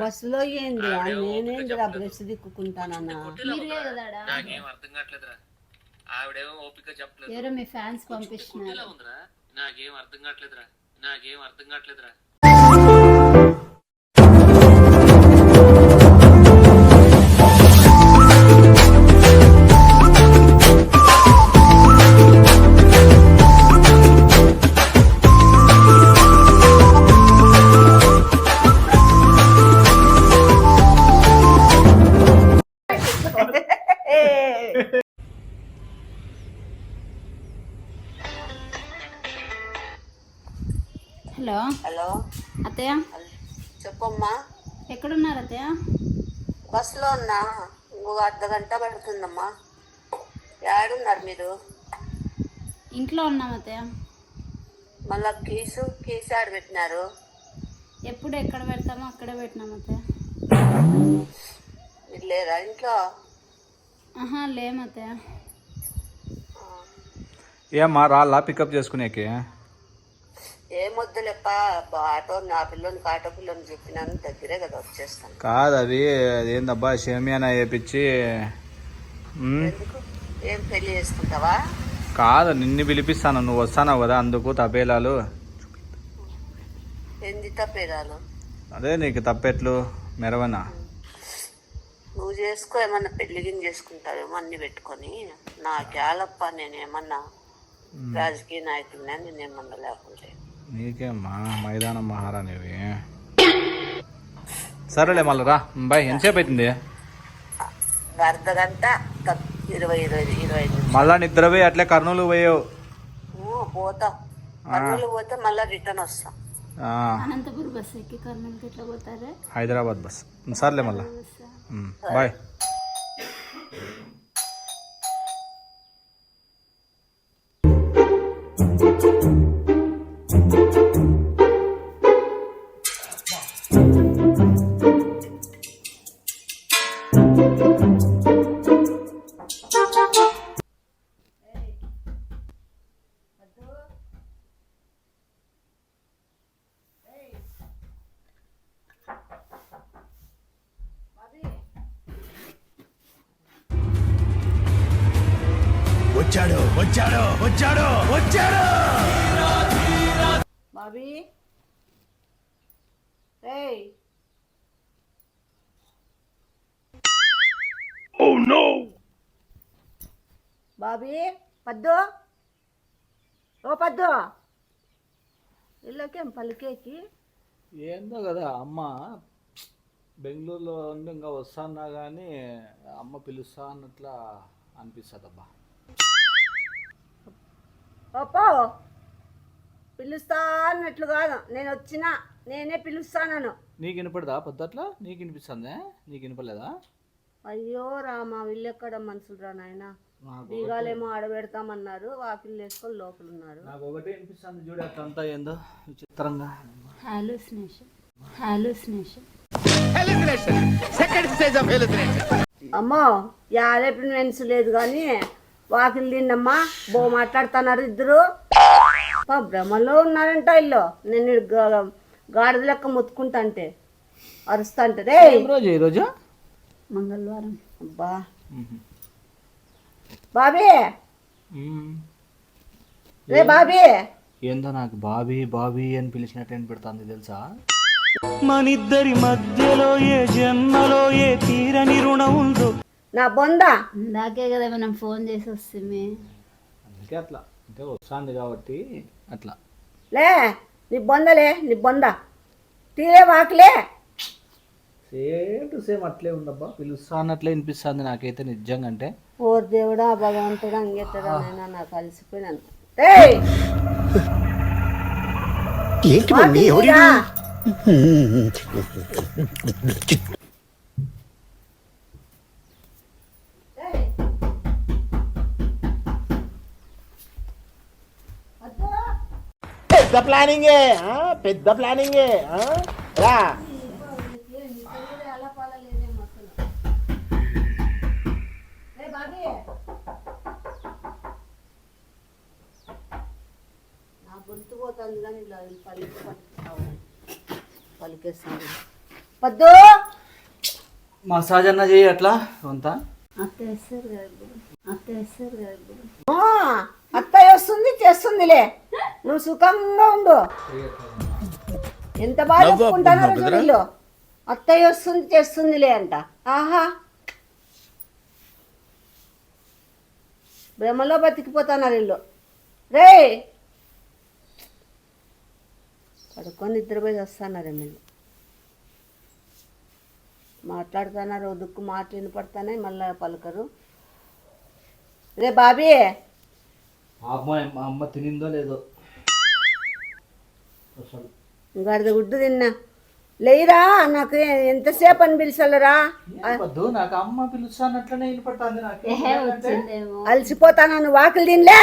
బస్సులో ఏంది నేనేంది బ్రష్ దిక్కుంటానన్నా నాకేం అర్థం కావట్లేదురా. ఆవిడేమో ఓపిక చెప్పలేదు. ఎవరో మీ ఫ్యాన్స్ పంపిస్తున్నారు. నాకేం అర్థం కావట్లేదురా. హలో హలో అత్తయ్య చెప్పమ్మా. ఎక్కడున్నారు అత్తయ్య? బస్సులో ఉన్నా. ఇంకో అర్ధగంట పడుతుందమ్మా. ఏడున్నారు మీరు? ఇంట్లో ఉన్నాం అత్తయ్య. మళ్ళా కీసు ఆడ పెట్టినారు. ఎప్పుడు ఎక్కడ పెడతామో అక్కడే పెట్టినాం అత్తయ్య. మీరు లేరా ఇంట్లో? ఆహా లేము అత్తయ్య. ఏమ్మా రాళ్ళా పికప్ చేసుకునేకి? ఏమొద్దులేప్ప, ఆటో నా పిల్లని ఆటో పిల్లని చెప్పినాను, దగ్గరే కదా వచ్చేస్తాను. కాదు అది ఏందబ్బా షేమియానా వేపించి. ఎందుకు? ఏం పెళ్లి చేసుకుంటావా? కాదు నిన్ను పిలిపిస్తాను, నువ్వు వస్తానావు కదా అందుకు. తపేలాలు ఎంది తప్పేదాలు? అదే నీకు తప్పెట్లు మెరవనా? నువ్వు చేసుకో, ఏమన్నా పెళ్లిగిని చేసుకుంటావేమో అన్ని పెట్టుకొని. నాకేలప్ప, నేనేమన్నా రాజకీయ నాయకుడినా? నేనేమన్నా లేకుంటే నీకేమ్మా మైదానం మహారాణివి. సరేలే మళ్ళీ రా. బాయ్. ఎంతసేపు అవుతుంది? అర్ధగంట, 20 మళ్ళా నిద్రపోయి అట్లే కర్నూలు పోయావు. పోతాం. కర్నూలు పోతే మళ్ళీ రిటర్న్ వస్తాం. అనంతపురం బస్ ఎక్కి కర్నూలుకి ఎట్లా పోతారే? హైదరాబాద్ బస్. సర్లే మళ్ళా బాయ్. వచ్చాడు బాబీ. ఏయ్ బాబీ, పద్దు, ఓ పద్దు, ఇళ్ళకేం పలికేకి? ఏందో కదా అమ్మ బెంగళూరులో ఉండి ఇంకా వస్తానా కానీ అమ్మ పిలుస్తా అన్నట్లా అనిపిస్తుందబ్బా. ఓపో, పిలుస్తా అన్నట్లు కాదు, నేను వచ్చినా నేనే పిలుస్తాను. నీకు వినపడదా పొద్దుట్లా? నీకు వినిపిస్తుందా? నీకు వినపడలేదా? అయ్యో రామా, వీళ్ళెక్కడ మనుషులు రా నాయన. బీగాలేమో ఆడబెడతామన్నారు, వాకిలు వేసుకొని లోపల ఉన్నారు. నాకు ఒకటే వినిపిస్తుంది చూడు, అట్లంతా ఏందో విచిత్రంగా. అమ్మో, యాదెప్పిన లేదు కానీ వాకిలు తిన్నమ్మా బో మాట్లాడుతున్నారు ఇద్దరు. భ్రమలో ఉన్నారంట ఇల్లు. నేను గాడిద లెక్క మొత్తుకుంటా అరుస్తా అంటే. రే ఈరోజు మంగళవారం. అబ్బా బాబీ, రే బాబీ. ఏందో నాకు బాబీ బాబీ అని పిలిచినట్టు వినపడుతుంది తెలుసా? మనిద్దరి మధ్యలో ఏ జన్మలో ఏ తీరని రుణం ఉందో. నా బొందా ఇందాకే కదా మనం ఫోన్ చేసి వస్తుంది. అందుకే అట్లా, అంటే వస్తుంది కాబట్టి అట్లా. లే నీ బొందలే, నీ బొంద తీరే వాకిలే. సేమ్ టు సేమ్ అట్లే ఉందబ్బా, పిలుస్తా అన్నట్లే వినిపిస్తుంది నాకైతే నిజంగా. అంటే ఓ దేవుడా, భగవంతుడా, అంగెట్టడా నైనా నాకు కలిసిపోయినాను. ఏంటి మమ్మీ ఎవరు? పెద్ద ప్లానింగే రా. నా గొంతు పోతుంది కానీ ఇలా పలికేస్తాను. పద్దు మసాజ్ అన్న చేయి అట్లా అంతా. అత్త వేస్తారు కదా ఇప్పుడు. అత్త వేస్తారు కదా ఇప్పుడు. అత్తయ్య వస్తుంది చేస్తుందిలే, నువ్వు సుఖంగా ఉండు. ఎంత బాగా చెప్పుకుంటున్నారు వీళ్ళు, అత్తయ్య వస్తుంది చేస్తుందిలే అంట. ఆహా, భ్రమలో బతికిపోతున్నారు వీళ్ళు. రే పడుకొని నిద్రపోయి వస్తున్నారు వీళ్ళు. మాట్లాడుతున్నారు, దుక్కు మాటలు వినపడుతున్నాయి, మళ్ళీ పలకరు. రే బాబీ, మా అమ్మ తినిందో లేదో అసలు. గడిద గుడ్డు తిన్నా. లేరా, నాకు ఎంతసేపు అని పిలిచలరా? వద్దు, నాకు అమ్మ పిలుస్తానట్లనే వినపడుతుంది నాకు. వచ్చిందేమో. అలసిపోతాను, వాకిలు తినలే.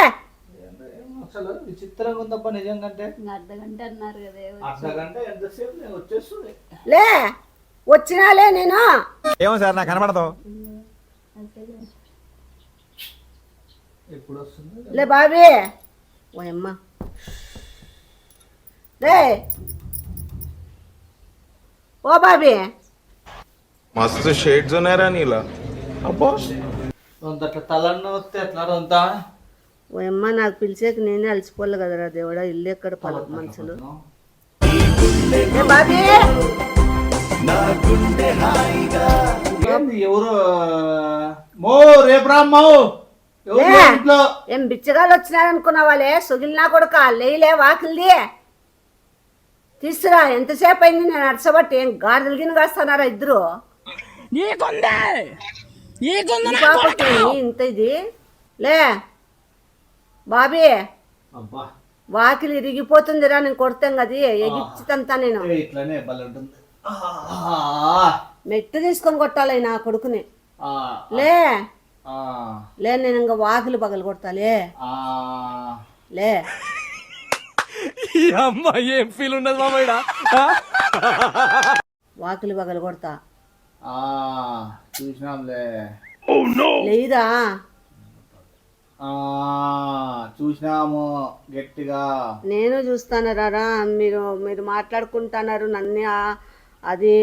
అసలు విచిత్రంగా ఉందబ్బా నిజంగా. అర్ధగంట అన్నారు కదా. అర్ధగంట ఎంతసేపు నేను వచ్చేస్తుంది. లే వచ్చినాలే నేను. ఏమో సార్ నాకు కనబడదు. ఎప్పుడు వస్తుంది? లే బాబీ, ఓ అమ్మ రే, ఓ బాబీ. मस्त शेड्स ఉన్నాయరా నీలా. అబ్బో రొంత అట్లా తలన్న వస్తే అట్లా రొంత. ఓ అమ్మ, నాకు పిలిచేకి నేనే అలసిపోలే కదరా దేవుడా. ఇల్లు ఎక్కడ పలక మనుషులు. ఏ బాబీ, ఏంది ఎవరు మో రేపు రామ్మో ఎవరు లే. ఇంట్లో? ఏం బిచ్చగాళ్ళు వచ్చినారనుకున్నావాలే? సొగిలినా కొడుక, లేయిలే వాకిల్ది తీసురా. ఎంతసేపు అయింది నేను అరసబట్టి. ఏం గాడిదలు గిన్నె కాస్తున్నారా ఇద్దరు? పాపకి ఇంత ఇది. లే బాబీ, అబ్బా వాకిలి ఇరిగిపోతుందిరా, నేను కొడతాం కది ఎగిచ్చితంతా నేను. ఇట్లానే భలే ఉంటుంది. మెట్టు తీసుకొని కొట్టాలి నా కొడుకుని. లే లే, నేను ఇంకా వాకిలి పగలు కొడతాలే. లే అమ్మాయి ఏం ఫీల్ ఉన్నది మామయ్య. వాకిలి పగలు కొడతా. చూసినాంలే. లేదురా, చూసినాము గట్టిగా. నేను చూస్తాను రారా. మీరు మాట్లాడుకుంటున్నారు నన్ను. అది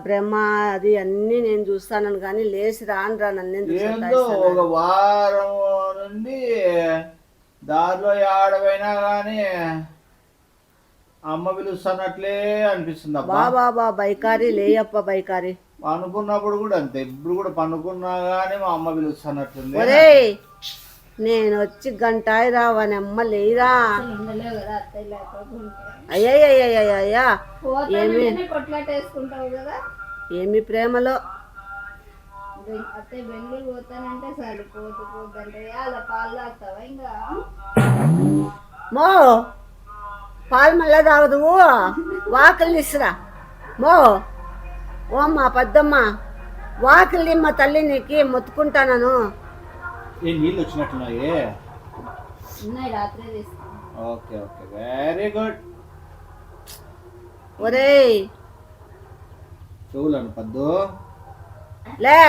బ్రహ్మ అది అన్నీ నేను చూస్తాను కానీ లేచి రానురా. నన్ను ఏందో ఒక వారం నుండి దారిలో ఆడపోయినా కానీ అమ్మ పిలుస్తున్నట్లే అనిపిస్తుంది అబ్బా. బాబా బైకారి లేయప్ప బైకారి. పనుకున్నప్పుడు కూడా అంతే, ఇప్పుడు కూడా పనుకున్నా గానీ మా అమ్మ పిలుస్తున్నట్టుంది. ఒరేయ్, నేను వచ్చి గంట రావని అమ్మ లేరా. ఉండలేవు కదా అత్తయ్య లేకపోతే. అయ్యా ఏమి కొట్లాటేసుకుంటావు కదా. ఏమి ప్రేమలో. అత్తయ్య బెంగళూరు పోతానంటే సరే పోతుందంటే అలా పాలు తాగుతావా ఇంకా? మో పాలు మళ్ళా తాగదు. వాకిలి తీసురా మో. ఓ అమ్మ పెద్దమ్మ, వాకిలి మా తల్లి నీకు మొత్తుకుంటాను. ఏ నీళ్ళు వచ్చినట్టున్నాయి. ఉన్నాయి, రాత్రే తీసుకున్నా. Okay okay, very good. ఒరేయ్ చెవులను పద్దు. లే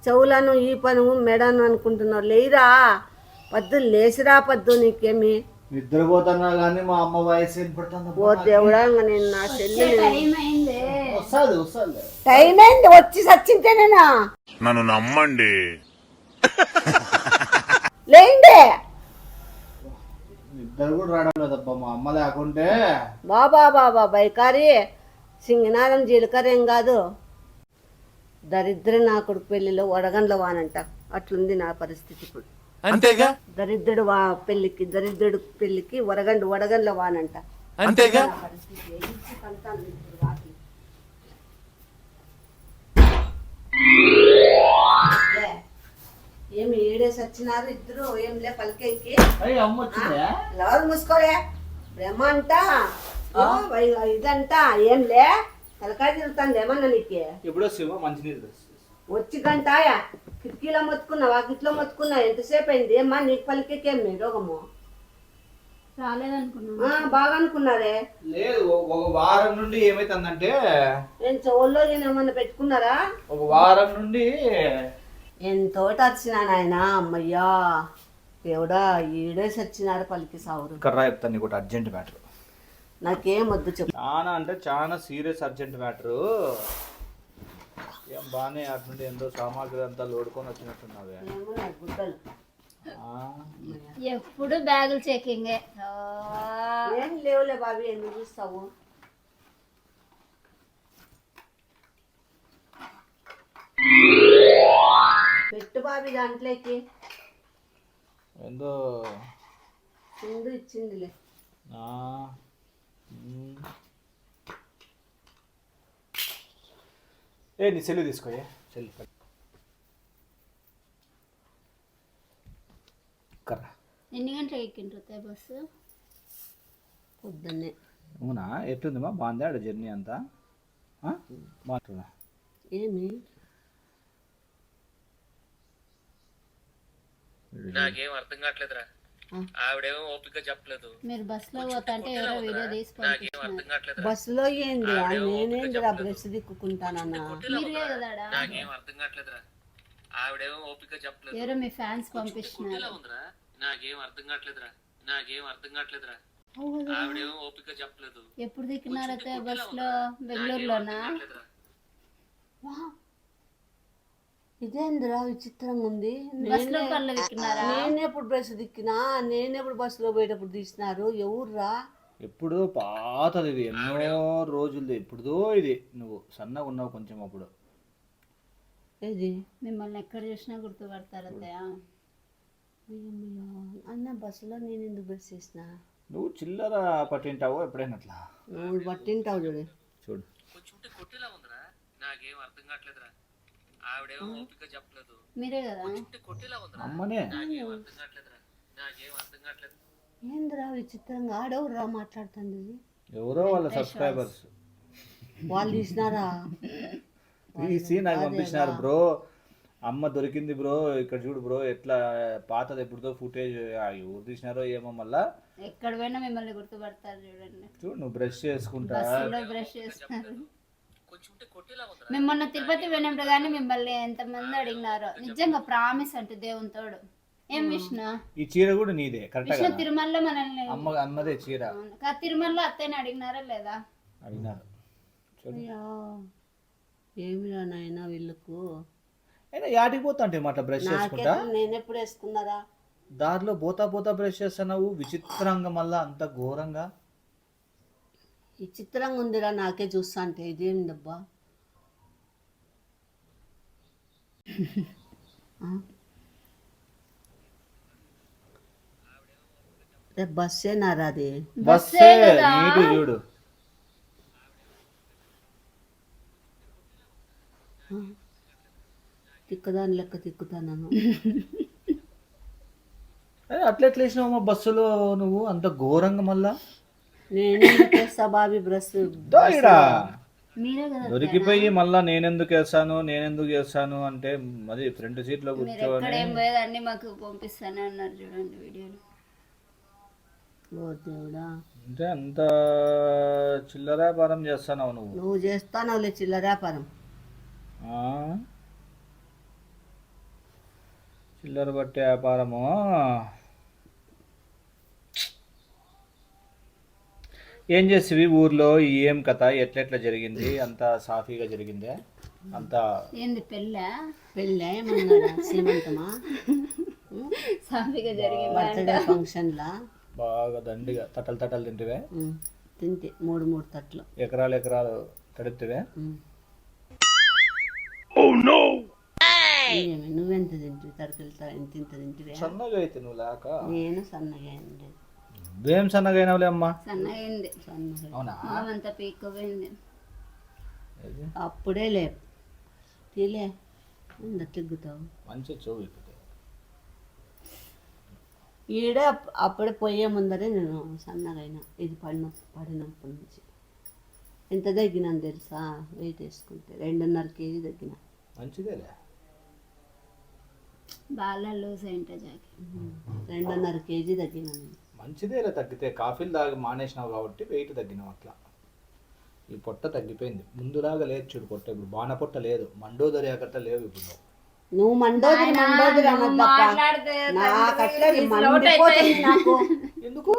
చెవులను ఈ పను మెడను అనుకుంటున్నావు. లేరా పద్దు, లేచిరా పద్దు. నీకేమి నిద్రపోతున్నా కానీ మా అమ్మ వయసు వినపడుతుంది. ఓ దేవుడా, ఇంకా నేను నా చెల్లి టైం అయింది. వస్తుంది టైం అయింది, వచ్చి సచ్చింటే నేను. నన్ను నమ్మండి. లేండి, ఇద్దరు కూడా రావడం లేదబ్బా మా అమ్మ లేకుంటే. బాబా బైకారి సింగనారం జీలకర్ర ఏం కాదు. దరిద్ర నా కొడుకు పెళ్లిలో వడగండ్ల వానంట. అట్లుంది నా పరిస్థితి ఇప్పుడు. అంతేగా దరిద్రుడు దరిద్రుడు పెళ్లికి వడగండ్ల వానంట. అంతేగా. ఏమి ఏడేసి వచ్చినారు ఇద్దరు. ఏం లే పలికేకి. అమ్మ వచ్చిందా? ఎవరు మూసుకోలే. బ్రహ్మ అంట ఇదంట. ఏం లే తలకాయ తిరుగుతాను ఏమన్నా నీకు. ఎప్పుడో శివ మంచినీళ్ళు వచ్చి గంట కిటికీలో మొత్తుకున్నా, వాకిట్లో మొత్తుకున్నా. ఎంతసేపు అయింది ఏమ్మా నీకు పలికేకేమి రోగము? రాలేదనుకున్నా. బాగా అనుకున్నారే. లేదు, ఒక వారం నుండి ఏమైతుందంటే, నేను చెవుల్లో ఏమన్నా పెట్టుకున్నారా? ఒక వారం నుండి ఎంతోటి వచ్చినా నాయన. అమ్మయ్యా దేవుడా, ఈడేసి వచ్చినారు పలికి సావురు. కర్రా చెప్తాను నీకు అర్జెంట్ మ్యాటర్. నాకేం వద్దు చెప్పు. చాలా అంటే చాలా సీరియస్ అర్జెంట్ మ్యాటరు. ఏం బాగానే అటుండే ఎంతో సామాగ్రి అంతా లోడుకొని వచ్చినట్టున్నావే. ఏమో నా గుడ్డలు ఎప్పుడు బ్యాగులు చెకింగే. ఏం లేవులే బాబీ, ఎందుకు చూస్తావు? పెట్టు బాబీ దాంట్లోకి. ఏందో సింధు ఇచ్చిందిలే. ఏ నీ సెల్లు తీసుకోయే, సెల్లు కర్రా. ఎన్ని గంటలకు ఎక్కింటారు బస్సు? పొద్దున్నే. అవునా, ఎట్లుందమ్మా? బాగుందా ఆడ జర్నీ అంతా? బాగుంటుందా? ఏమి నాకేం అర్థం కావట్లేదురా. ఆవిడేమో ఓపిక చెప్పలేదు. మీరు బస్సులో పోతా అంటే ఎవరో వీడియో తీసి నాకేం అర్థం కావట్లేదురా. బస్సులో ఏంది? నేనేందిరా బ్రష్ దిక్కుకుంటానన్నా? మీరే కదాడా, నాకేం అర్థం కావట్లేదురా. ఆవిడేమో ఓపిక చెప్పలేదు. ఎవరో మీ ఫ్యాన్స్ పంపిస్తున్నారు. ఉందిరా. నాకేం అర్థం కావట్లేదురా. నాకేం అర్థం కావట్లేదురా. ఆవిడేమో ఓపిక చెప్పలేదు. ఎప్పుడు దిక్కున్నారైతే బస్సులో? బెంగళూరులోనా? ఇదేందిరా విచిత్రంగా ఉంది. బస్సులో పనులు దిక్కున్నారా? నేనెప్పుడు బ్రష్ దిక్కినా, నేనెప్పుడు బస్సులో పోయేటప్పుడు తీసినారు? ఎవర్రా? ఎప్పుడు పాతది ఇది, ఎన్నో రోజులది. ఇప్పుడుదో ఇది. నువ్వు సన్నగా ఉన్నావు కొంచెం అప్పుడు. ఏది? మిమ్మల్ని ఎక్కడ చూసినా గుర్తుపడతారు అత్తయ్య. అన్న బస్సులో నేను ఎందుకు బ్రష్ చేసిన? నువ్వు చిల్లర పట్టింటావు ఎప్పుడైనా అట్లా? నువ్వు పట్టింటావు చూడు. చూడు కొంచెం కొట్టేలా ఉందిరా. నాకేం అర్థం కావట్లేదురా. ఆవిడేమో ఓపిక చెప్పలేదు. మీరే కదా. కొట్టేలా ఉందిరా. అమ్మనే. నాకేం అర్థం కావట్లేదురా. నాకేం అర్థం కావట్లేదు. ఏందిరా విచిత్రంగా? ఆడెవర్రా మాట్లాడుతుంది? ఎవరో వాళ్ళ సబ్స్క్రైబర్స్ వాళ్ళు తీసినారా? తీసి నాకు పంపించినారు. బ్రో అమ్మ దొరికింది బ్రో, ఇక్కడ చూడు బ్రో ఎట్లా పాతది ఎప్పుడుదో ఫుటేజ్. ఎవరు తీసినారో ఏమో. మళ్ళా ఎక్కడ పోయినా మిమ్మల్ని గుర్తుపడతారు చూడండి. చూడు నువ్వు బ్రష్ చేసుకుంటా. బస్సులో బ్రష్ చేస్తున్నారు. కొంచెం కొట్టేలా ఉందిరా. మిమ్మల్ని తిరుపతి పోయినప్పుడు కానీ మిమ్మల్ని ఎంతమంది అడిగినారో. నిజంగా ప్రామిస్ అంటే దేవుని తోడు. ఏం విష్ణు, ఈ చీర కూడా నీదే కరెక్ట్ విష్ణు గా? తిరుమలలో మనల్ని అమ్మదే చీర తిరుమలలో అత్తయ్యని అడిగినారా లేదా? అడిగినారు. చూడు ఏమిరా నాయనా వీళ్ళకు. అయినా యాటికి పోతా అంటే మాట బ్రష్ చేసుకుంటా? నేనెప్పుడు వేసుకున్నారా? దారిలో పోతా పోతా బ్రష్ చేస్తున్నావు విచిత్రంగా, మళ్ళా అంత ఘోరంగా. ఈ చిత్రంగా ఉందిరా నాకే చూస్తా అంటే. ఇదేమిదబ్బా? బస్సేనారా అది? బస్సే నీటి చూడు. తిక్కదాని లెక్క తిక్కుతాను. అట్లా ఎట్లా వేసినావమ్మా బస్సులో నువ్వు అంత ఘోరంగా? మళ్ళా నేనే చేస్తా బాబీ బ్రష్. మీరే కదా. దొరికిపోయి మళ్ళా నేనెందుకు వేస్తాను అంటే మరి ఫ్రంట్ సీట్ లో మీరు కూర్చొని ఎక్కడ ఏం పోయేది అన్ని మాకు పంపిస్తానే అన్నారు చూడండి వీడియోలు. ఓ దేవుడా, అంటే అంత చిల్లర వ్యాపారం చేస్తున్నావు నువ్వు. నువ్వు చేస్తానవులే చిల్లర వ్యాపారం. చిల్లర బట్టే వ్యాపారము. ఏం చేసేవి ఊర్లో? ఏం కథ? ఎట్లెట్లా జరిగింది? అంతా సాఫీగా జరిగిందే? అంతా ఏంది పెళ్ళా? పెళ్ళి ఏమన్నాడా? సీమంతమా? సాఫీగా జరిగింది. బర్త్డే ఫంక్షన్లా బాగా దండిగా తట్టలు తింటివే? తింటే 3 తట్లు. ఎకరాలు తడిపివే? నువ్వెంత తింటివి? తడకలు ఇంత తింటివే? సన్నగా అయితే నువ్వు లేక. నేను సన్నగా అయింది. ఏం సన్నగా అయినావులే అమ్మా. సన్నగా అయింది. అవునా? అంతా పీక్కోపోయింది. అప్పుడే లే తీలే తిగ్గుతావు. మంచి చెవు. ఈడే అప్పుడే పోయే ముందరే నేను సన్నగా అయినా. ఇది పడినప్పటి నుంచి ఎంత తగ్గినాను తెలుసా? వెయిట్ వేసుకుంటే 2.5 kg తగ్గిన. మంచిదేలే. బాగా లూజ్ అయింటే జాకి 2.5 kg తగ్గినాను. మంచిదేలే తగ్గితే. కాఫీలు తాగి మానేసినావు కాబట్టి వెయిట్ తగ్గినావు. అట్లా ఈ పొట్ట తగ్గిపోయింది. ముందులాగా లేదు చూడు పొట్ట. ఇప్పుడు బాణ పొట్ట లేదు, మండోదరి అకట్ట లేవు ఇప్పుడు. నువ్వు మండోదరి అనొద్దప్ప. నాకట్లే మండిపోతుంది నాకు. ఎందుకు?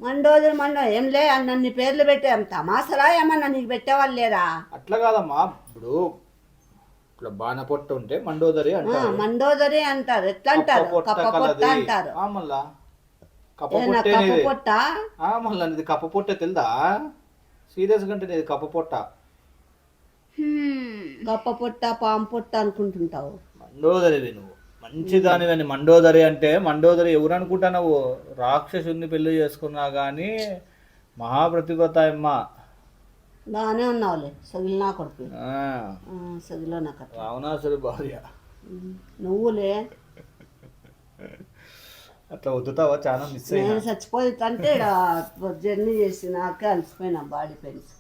మండోదరి ఏం లే అన్ని పేర్లు పెట్టాం తమాసరా ఏమన్నా నీకు పెట్టేవాళ్ళు లేరా? అట్లా కాదమ్మా, ఇప్పుడు ఇట్లా బాణపొట్ట ఉంటే మండోదరి అంటారు. మండోదరి అంటారు. ఎట్లా అంటారు? కప్పపొట్ట అంటారు. మళ్ళా కప్పపొట్ట మళ్ళా ఇది కప్పపొట్ట తెలుదా? సీరియస్ గా అంటే ఇది కప్పపొట్ట. కప్పపొట్ట పాము పొట్ట అనుకుంటుంటావు. మండోదరివి నువ్వు మంచిదాని కానీ. మండోదరి అంటే మండోదరి ఎవరు అనుకుంటున్నావు? రాక్షసుని పెళ్లి చేసుకున్నా కానీ మహాప్రతిభత అమ్మ. బాగానే ఉన్నావులే సగిలి నా కొడుకు. సగిలో నా కథ. రావణాసురి భార్య నువ్వులే. అట్లా వద్దుతావా? చాలా మిస్ అయ్యి నేను చచ్చిపోతుంటే జర్నీ చేసి నాకే అలసిపోయినా బాడీ పెయిన్స్.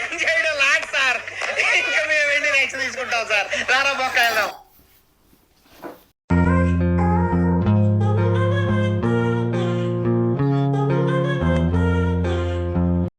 ఏం చేయడం లాగ్ సార్, ఇంకా మేము వెళ్ళి నెక్స్ట్ తీసుకుంటాం సార్. రారా బొక్క వెళ్దాం.